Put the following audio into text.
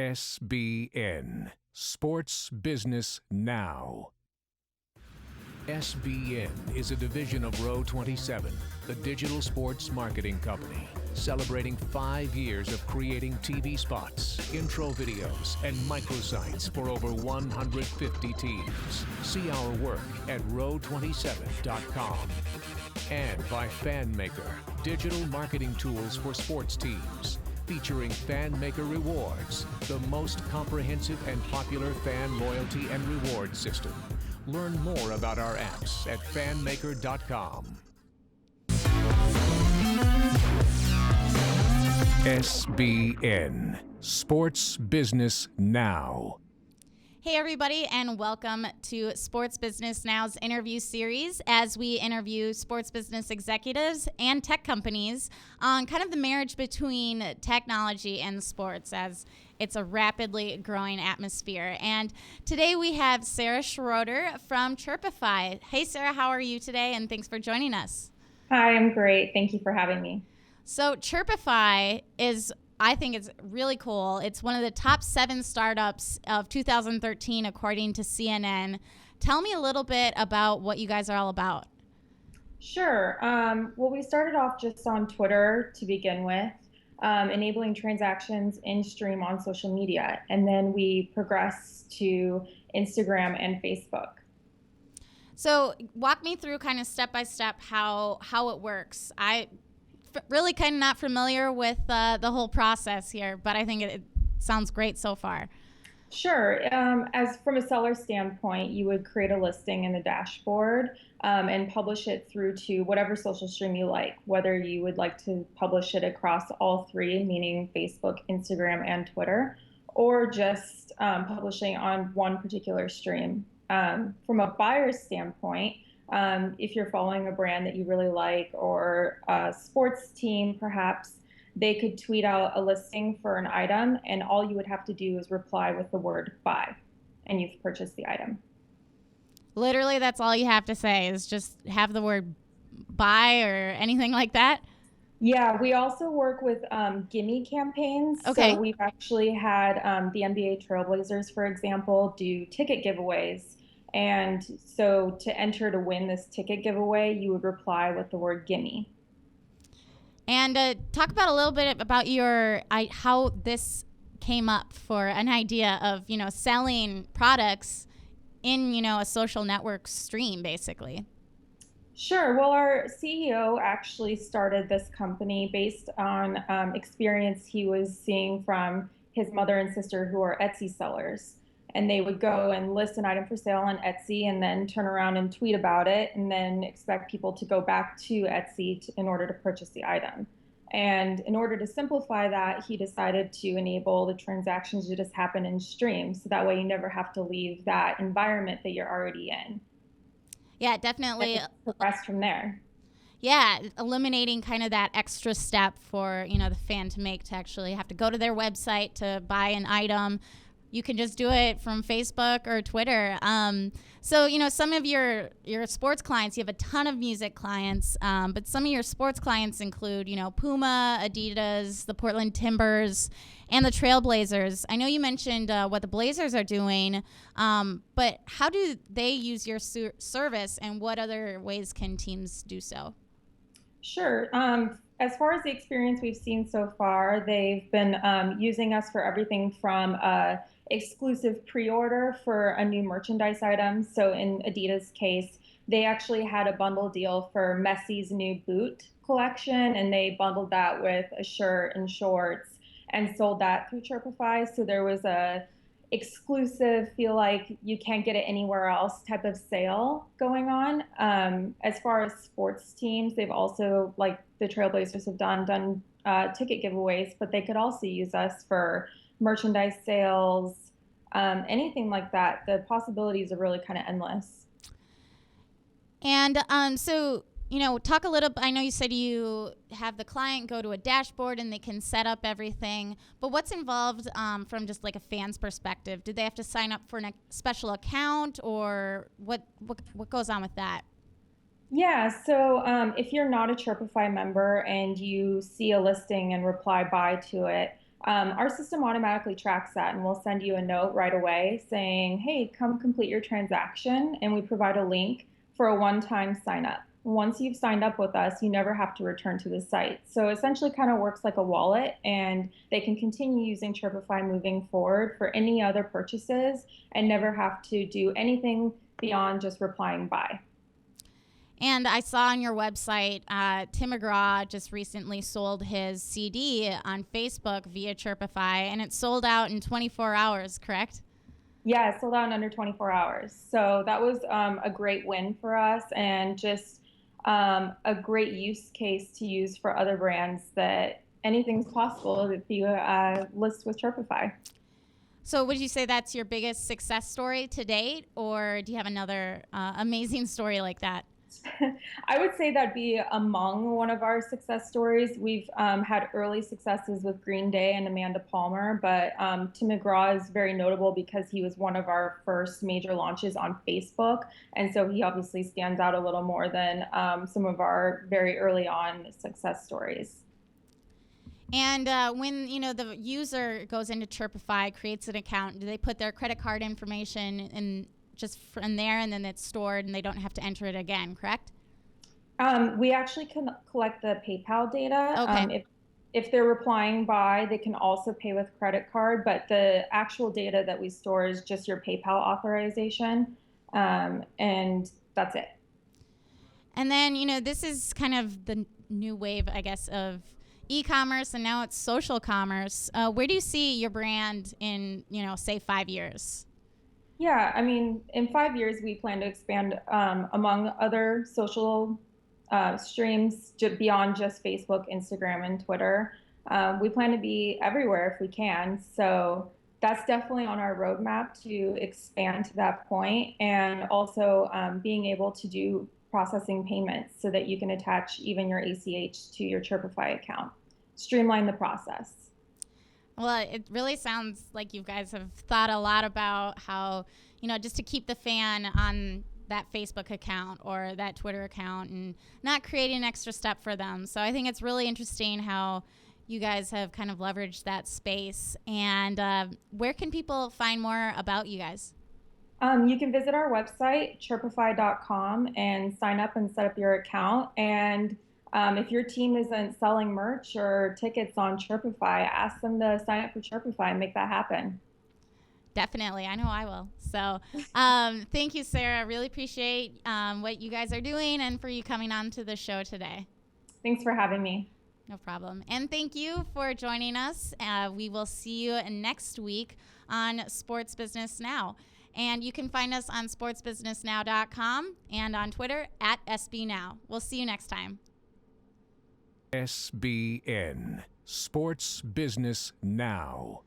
SBN, Sports Business Now. SBN is a division of Row 27, the digital sports marketing company, celebrating 5 years of creating TV spots, intro videos, and microsites for over 150 teams. See our work at row27.com. And by FanMaker, digital marketing tools for sports teams, featuring FanMaker Rewards, the most comprehensive and popular fan loyalty and reward system. Learn more about our apps at fanmaker.com. SBN, Sports Business Now. Hey everybody, and welcome to Sports Business Now's interview series as we interview sports business executives and tech companies on kind of the marriage between technology and sports, as it's a rapidly growing atmosphere. And today we have Sarah Schroeder from Chirpify. Hey Sarah, how are you today? And thanks for joining us. Hi, I'm great. Thank you for having me. So Chirpify is, I think it's really cool. It's one of the top 7 startups of 2013, according to CNN. Tell me a little bit about what you guys are all about. Sure. Well, we started off just on Twitter to begin with, enabling transactions in stream on social media. And then we progressed to Instagram and Facebook. So walk me through kind of step by step how it works. Really kind of not familiar with the whole process here, but I think it sounds great so far. Sure. As from a seller standpoint, you would create a listing in the dashboard and publish it through to whatever social stream you like, whether you would like to publish it across all 3, meaning Facebook, Instagram, and Twitter, or just publishing on one particular stream. From a buyer's standpoint, if you're following a brand that you really like or a sports team, perhaps, they could tweet out a listing for an item, and all you would have to do is reply with the word buy, and you've purchased the item. Literally, that's all you have to say is just have the word buy or anything like that? Yeah, we also work with gimme campaigns. Okay. So we've actually had the NBA Trailblazers, for example, do ticket giveaways. And so to enter to win this ticket giveaway, you would reply with the word gimme. And talk about a little bit about how this came up for an idea of, selling products in, a social network stream, basically. Sure. Well, our CEO actually started this company based on experience he was seeing from his mother and sister, who are Etsy sellers. And they would go and list an item for sale on Etsy and then turn around and tweet about it and then expect people to go back to Etsy in order to purchase the item. And in order to simplify that, he decided to enable the transactions to just happen in streams. So that way you never have to leave that environment that you're already in. Yeah, definitely. And progress from there. Yeah, eliminating kind of that extra step for, the fan to make to actually have to go to their website to buy an item. You can just do it from Facebook or Twitter. So, some of your sports clients, you have a ton of music clients, but some of your sports clients include, Puma, Adidas, the Portland Timbers, and the Trailblazers. I know you mentioned what the Blazers are doing, but how do they use your service, and what other ways can teams do so? Sure. As far as the experience we've seen so far, they've been using us for everything from exclusive pre-order for a new merchandise item. So in Adidas' case, they actually had a bundle deal for Messi's new boot collection, and they bundled that with a shirt and shorts and sold that through Chirpify. So there was a exclusive, feel like you can't get it anywhere else type of sale going on. As far as sports teams, they've also, like the Trailblazers have done ticket giveaways, but they could also use us for merchandise sales, anything like that. The possibilities are really kind of endless. And so, talk a little, I know you said you have the client go to a dashboard and they can set up everything, but what's involved from just like a fan's perspective? Did they have to sign up for a special account, or what goes on with that? Yeah, so if you're not a Chirpify member and you see a listing and reply buy to it, our system automatically tracks that and we'll send you a note right away saying, hey, come complete your transaction. And we provide a link for a one-time sign up. Once you've signed up with us, you never have to return to the site. So essentially kind of works like a wallet, and they can continue using Chirpify moving forward for any other purchases and never have to do anything beyond just replying buy. And I saw on your website, Tim McGraw just recently sold his CD on Facebook via Chirpify, and it sold out in 24 hours, correct? Yeah, it sold out in under 24 hours. So that was a great win for us, and just a great use case to use for other brands, that anything's possible if you list with Chirpify. So would you say that's your biggest success story to date, or do you have another amazing story like that? I would say that'd be among one of our success stories. We've had early successes with Green Day and Amanda Palmer, but Tim McGraw is very notable because he was one of our first major launches on Facebook. And so he obviously stands out a little more than some of our very early on success stories. And when the user goes into Chirpify, creates an account, do they put their credit card information in just from there, and then it's stored and they don't have to enter it again, correct? We actually can collect the PayPal data. Okay. If they're replying by, they can also pay with credit card, but the actual data that we store is just your PayPal authorization, and that's it. And then, this is kind of the new wave, I guess, of e-commerce, and now it's social commerce. Where do you see your brand in, say 5 years? Yeah, I mean, in 5 years, we plan to expand among other social streams beyond just Facebook, Instagram, and Twitter. We plan to be everywhere if we can. So that's definitely on our roadmap to expand to that point, and also being able to do processing payments so that you can attach even your ACH to your Chirpify account. Streamline the process. Well, it really sounds like you guys have thought a lot about how, just to keep the fan on that Facebook account or that Twitter account and not creating an extra step for them. So I think it's really interesting how you guys have kind of leveraged that space. And where can people find more about you guys? You can visit our website, chirpify.com, and sign up and set up your account. And if your team isn't selling merch or tickets on Chirpify, ask them to sign up for Chirpify and make that happen. Definitely. I know I will. So thank you, Sarah. I really appreciate what you guys are doing and for you coming on to the show today. Thanks for having me. No problem. And thank you for joining us. We will see you next week on Sports Business Now. And you can find us on sportsbusinessnow.com and on Twitter at SBNow. We'll see you next time. SBN, Sports Business Now.